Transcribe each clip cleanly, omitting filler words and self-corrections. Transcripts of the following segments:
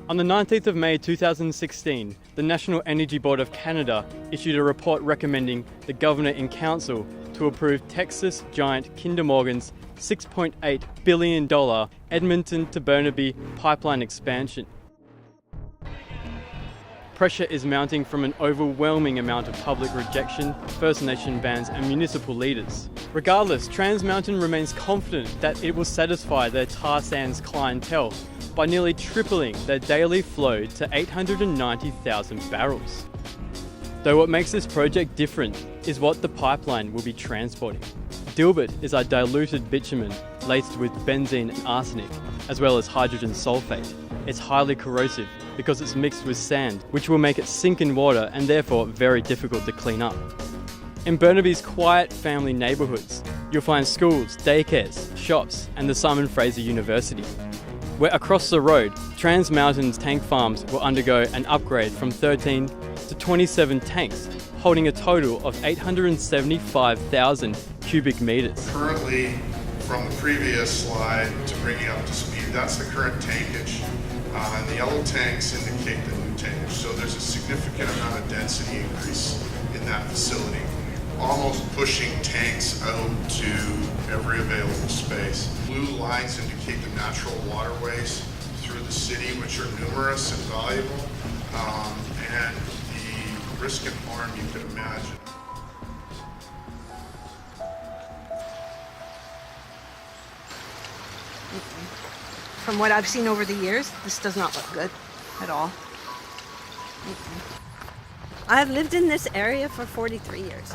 On the 19th of May 2016, the National Energy Board of Canada issued a report recommending the Governor in Council to approve Texas giant Kinder Morgan's $6.8 billion Edmonton to Burnaby pipeline expansion. Pressure is mounting from an overwhelming amount of public rejection, First Nation bands and municipal leaders. Regardless, Trans Mountain remains confident that it will satisfy their tar sands clientele by nearly tripling their daily flow to 890,000 barrels. Though what makes this project different is what the pipeline will be transporting. Dilbert is a diluted bitumen laced with benzene and arsenic, as well as hydrogen sulfate. It's highly corrosive because it's mixed with sand, which will make it sink in water and therefore very difficult to clean up. In Burnaby's quiet family neighbourhoods, you'll find schools, daycares, shops and the Simon Fraser University. Where across the road, Trans Mountain's tank farms will undergo an upgrade from 13 to 27 tanks, holding a total of 875,000 cubic metres. Currently, from the previous slide to bring you up to speed, that's the current tankage. And the yellow tanks indicate the new tankage. So there's a significant amount of density increase in that facility, almost pushing tanks out to every available space. Blue lines indicate the natural waterways through the city, which are numerous and valuable, and the risk and harm you can imagine. From what I've seen over the years, this does not look good at all. I've lived in this area for 43 years.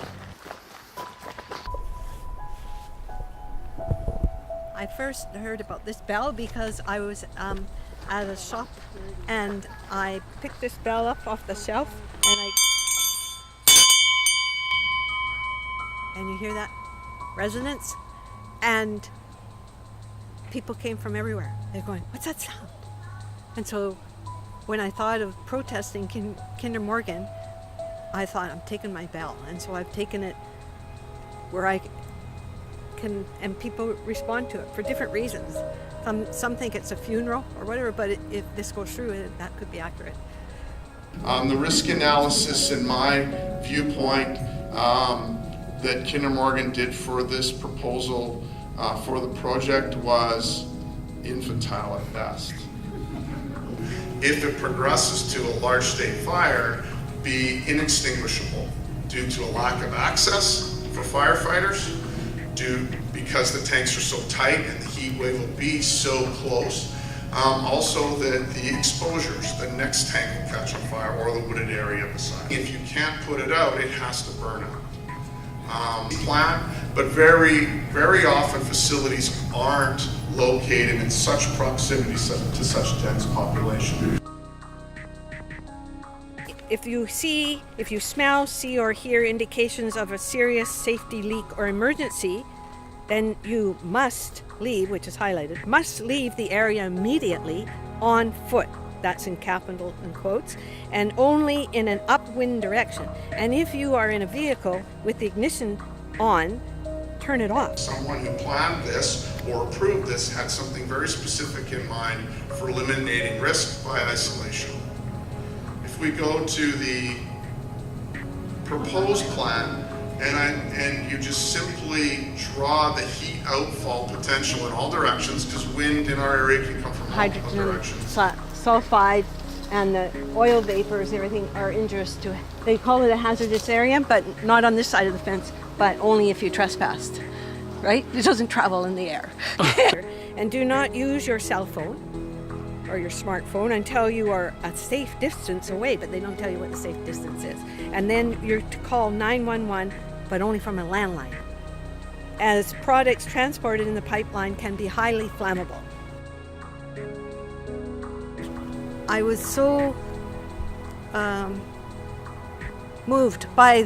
I first heard about this bell because I was at a shop and I picked this bell up off the shelf and you hear that resonance, and people came from everywhere. They're going, "What's that sound?" And so when I thought of protesting Kinder Morgan, I thought, I'm taking my bell. And so I've taken it where I can, and people respond to it for different reasons. Some think it's a funeral or whatever, but if this goes through, that could be accurate. The risk analysis, in my viewpoint, that Kinder Morgan did for this proposal for the project was infantile at best. If it progresses to a large state fire, be inextinguishable due to a lack of access for firefighters, because the tanks are so tight and the heat wave will be so close. Also the exposures, the next tank will catch on fire or the wooded area beside. If you can't put it out, it has to burn out. Plant, but very, very often facilities aren't located in such proximity to such dense population. If you smell, see, or hear indications of a serious safety leak or emergency, then you must leave, which is highlighted, must leave the area immediately on foot. That's in capital and quotes, and only in an upwind direction. And if you are in a vehicle with the ignition on, turn it off. Someone who planned this or approved this had something very specific in mind for eliminating risk by isolation. If we go to the proposed plan, and you just simply draw the heat outfall potential in all directions, because wind in our area can come from multiple directions. Sulfide and the oil vapors, everything are injurious to it. They call it a hazardous area, but not on this side of the fence, but only if you trespassed, right? It doesn't travel in the air. And do not use your cell phone or your smartphone until you are a safe distance away, but they don't tell you what the safe distance is. And then you're to call 911, but only from a landline, as products transported in the pipeline can be highly flammable. I was so moved by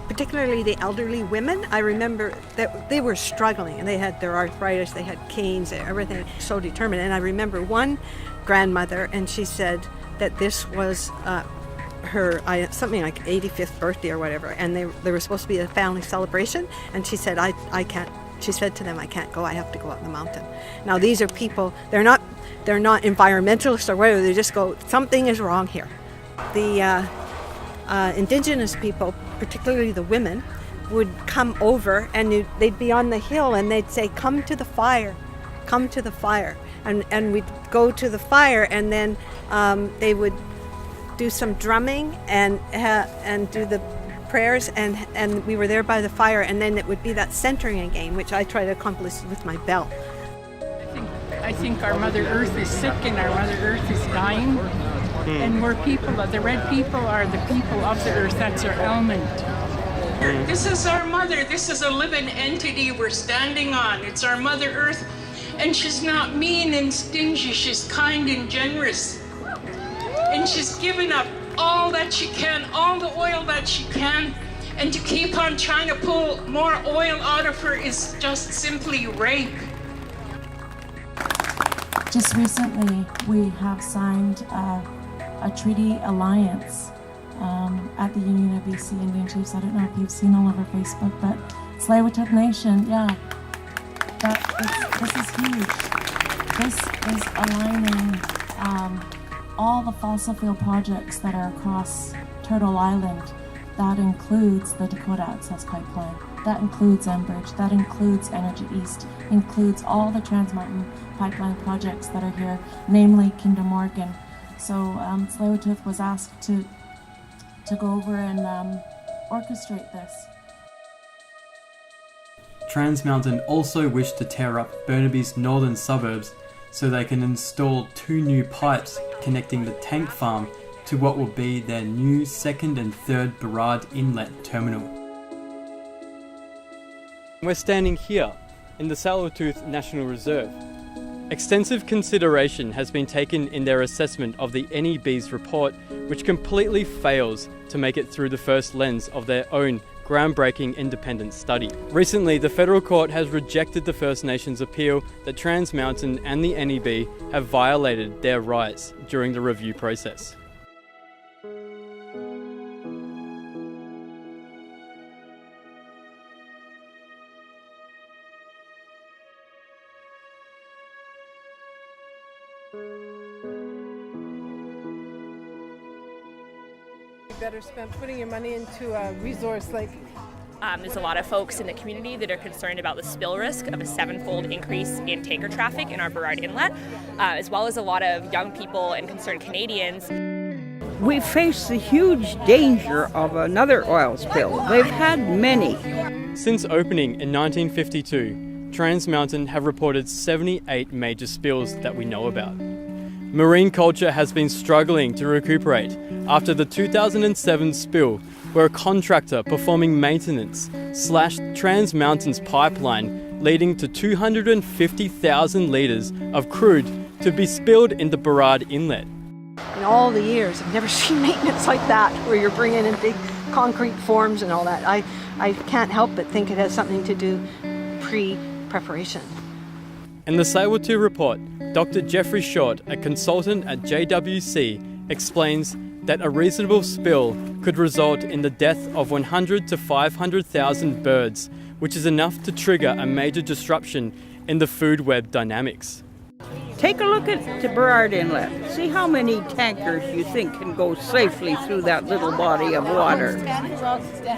particularly the elderly women. I remember that they were struggling and they had their arthritis, they had canes, everything, so determined. And I remember one grandmother, and she said that this was her something like 85th birthday or whatever, and they were supposed to be a family celebration, and she said, I can't. She said to them, "I can't go, I have to go up the mountain." Now these are people, they're they're not environmentalists or whatever. They just go, something is wrong here. The Indigenous people, particularly the women, would come over and they'd be on the hill and they'd say, come to the fire, come to the fire. And we'd go to the fire, and then they would do some drumming and do the prayers, and we were there by the fire, and then it would be that centering again, which I try to accomplish with my bell. I think our Mother Earth is sick and our Mother Earth is dying. And we're people, the red people are the people of the earth, that's our element. This is our mother, this is a living entity we're standing on. It's our Mother Earth, and she's not mean and stingy, she's kind and generous. And she's given up all that she can, all the oil that she can, and to keep on trying to pull more oil out of her is just simply rape. Just recently, we have signed a treaty alliance at the Union of BC Indian Chiefs. I don't know if you've seen all over Facebook, but Tsleil-Waututh Nation, yeah, this is huge. This is aligning all the fossil fuel projects that are across Turtle Island. That includes the Dakota Access Pipeline. That includes Enbridge. That includes Energy East. Includes all the Trans Mountain Pipeline projects that are here, namely Kinder Morgan. So Tsleil-Waututh was asked to go over and orchestrate this. Trans Mountain also wished to tear up Burnaby's northern suburbs so they can install 2 new pipes connecting the tank farm to what will be their new 2nd and 3rd Burrard Inlet terminal. We're standing here in the Tsleil-Waututh National Reserve. Extensive consideration has been taken in their assessment of the NEB's report, which completely fails to make it through the first lens of their own groundbreaking independent study. Recently, the federal court has rejected the First Nations appeal that Trans Mountain and the NEB have violated their rights during the review process. Better spend putting your money into a resource like there's a lot of folks in the community that are concerned about the spill risk of a 7-fold increase in tanker traffic in our Burrard Inlet, as well as a lot of young people and concerned Canadians. We face the huge danger of another oil spill. They've had many. Since opening in 1952, Trans Mountain have reported 78 major spills that we know about. Marine culture has been struggling to recuperate after the 2007 spill, where a contractor performing maintenance slashed Trans Mountain's pipeline, leading to 250,000 litres of crude to be spilled in the Burrard Inlet. In all the years, I've never seen maintenance like that, where you're bringing in big concrete forms and all that. I can't help but think it has something to do pre-preparation. In the Tsleil-Waututh report, Dr. Jeffrey Short, a consultant at JWC, explains that a reasonable spill could result in the death of 100 to 500,000 birds, which is enough to trigger a major disruption in the food web dynamics. Take a look at the Burrard Inlet. See how many tankers you think can go safely through that little body of water.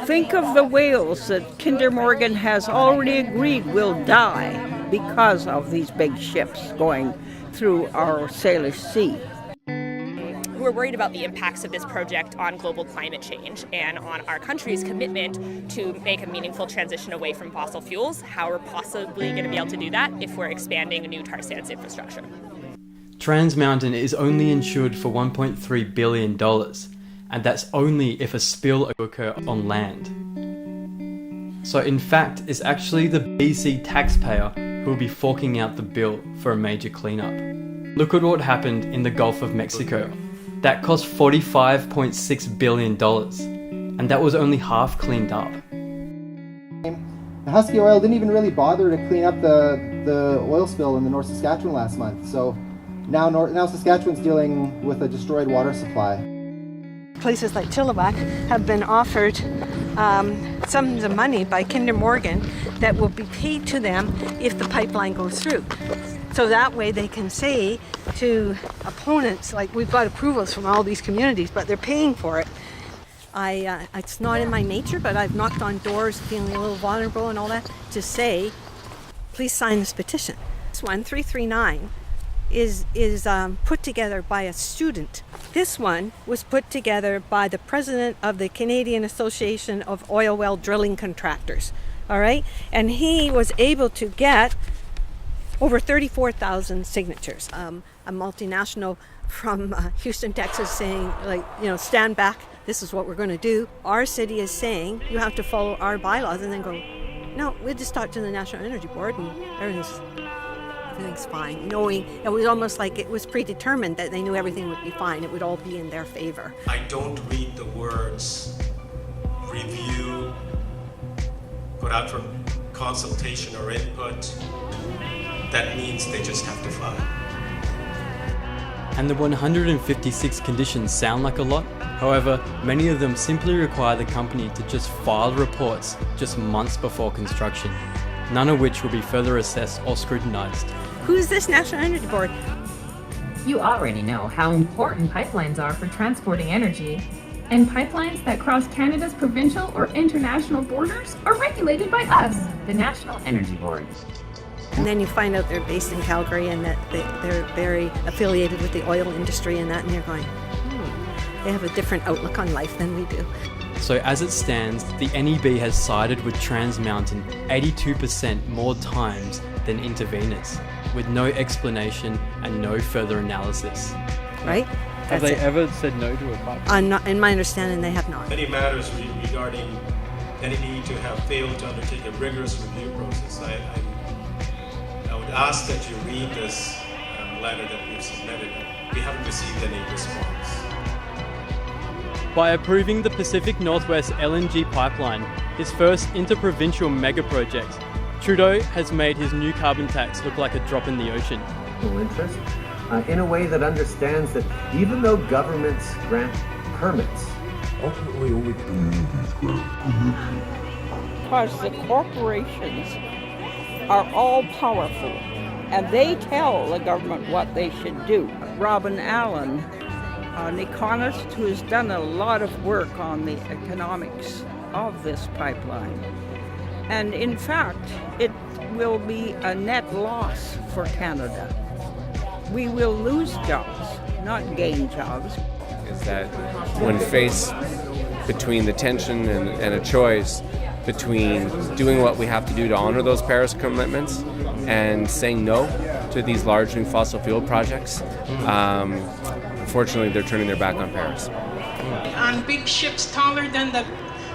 Think of the whales that Kinder Morgan has already agreed will die because of these big ships going through our Salish Sea. We're worried about the impacts of this project on global climate change and on our country's commitment to make a meaningful transition away from fossil fuels. How we're possibly going to be able to do that if we're expanding a new tar sands infrastructure. Trans Mountain is only insured for $1.3 billion, and that's only if a spill occurs on land. So in fact, it's actually the BC taxpayer who will be forking out the bill for a major cleanup. Look at what happened in the Gulf of Mexico. That cost $45.6 billion, and that was only half cleaned up. Husky Oil didn't even really bother to clean up the oil spill in the North Saskatchewan last month, so now Saskatchewan's dealing with a destroyed water supply. Places like Chilliwack have been offered sums of money by Kinder Morgan that will be paid to them if the pipeline goes through. So that way they can say to opponents, like, we've got approvals from all these communities, but they're paying for it. It's not in my nature, but I've knocked on doors feeling a little vulnerable and all that to say, please sign this petition. This one, 339, is put together by a student. This one was put together by the president of the Canadian Association of Oil Well Drilling Contractors. All right? And he was able to get over 34,000 signatures. A multinational from Houston, Texas saying, like, stand back. This is what we're going to do. Our city is saying you have to follow our bylaws, and then go, no, we'll just talk to the National Energy Board and everything's fine. Knowing it was almost like it was predetermined that they knew everything would be fine. It would all be in their favor. I don't read the words review, put out for consultation or input. That means they just have to fly. And the 156 conditions sound like a lot. However, many of them simply require the company to just file reports just months before construction, none of which will be further assessed or scrutinized. Who's this National Energy Board? You already know how important pipelines are for transporting energy, and pipelines that cross Canada's provincial or international borders are regulated by us, the National Energy Board. And then you find out they're based in Calgary and that they're very affiliated with the oil industry and that, and you're going, they have a different outlook on life than we do. So as it stands, the NEB has sided with Trans Mountain 82% more times than Intervenors, with no explanation and no further analysis. Right? Have they ever said no to a pipeline? In my understanding, they have not. Many matters regarding NEB to have failed to undertake a rigorous review process. I would ask that you read this letter that we've submitted. We haven't received any response. By approving the Pacific Northwest LNG pipeline, his first interprovincial mega project, Trudeau has made his new carbon tax look like a drop in the ocean. Interest, in a way that understands that even though governments grant permits, ultimately only communities grant permission. Because the corporations are all powerful, and they tell the government what they should do. Robin Allen, an economist who has done a lot of work on the economics of this pipeline. And in fact, it will be a net loss for Canada. We will lose jobs, not gain jobs. Is that when faced between the tension and a choice between doing what we have to do to honor those Paris commitments and saying no to these large new fossil fuel projects, unfortunately they're turning their back on Paris. On big ships taller than the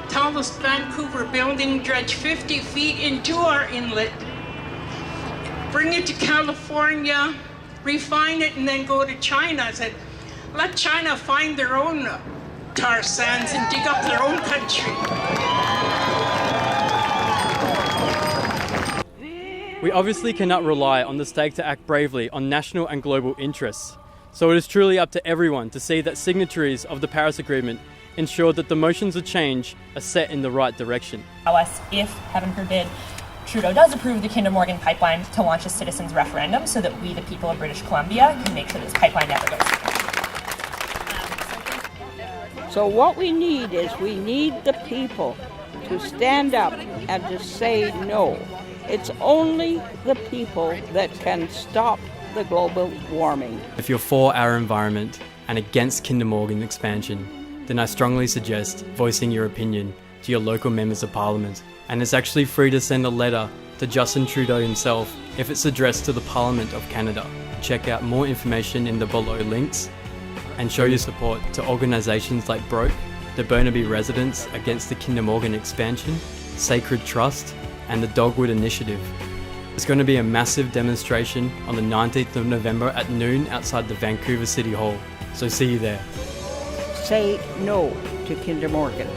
tallest Vancouver building, dredge 50 feet into our inlet, bring it to California, refine it, and then go to China. I said, let China find their own tar sands and dig up their own country. We obviously cannot rely on the state to act bravely on national and global interests. So it is truly up to everyone to see that signatories of the Paris Agreement ensure that the motions of change are set in the right direction. Allow us, if, heaven forbid, Trudeau does approve the Kinder Morgan pipeline, to launch a citizens' referendum so that we, the people of British Columbia, can make sure this pipeline never goes through. So what we need is we need the people to stand up and to say no. It's only the people that can stop the global warming. If you're for our environment and against Kinder Morgan expansion, then I strongly suggest voicing your opinion to your local members of parliament. And it's actually free to send a letter to Justin Trudeau himself if it's addressed to the Parliament of Canada. Check out more information in the below links and show your support to organisations like Broke, the Burnaby Residents Against the Kinder Morgan Expansion, Sacred Trust, and the Dogwood Initiative. There's going to be a massive demonstration on the 19th of November at noon outside the Vancouver City Hall, so see you there. Say no to Kinder Morgan.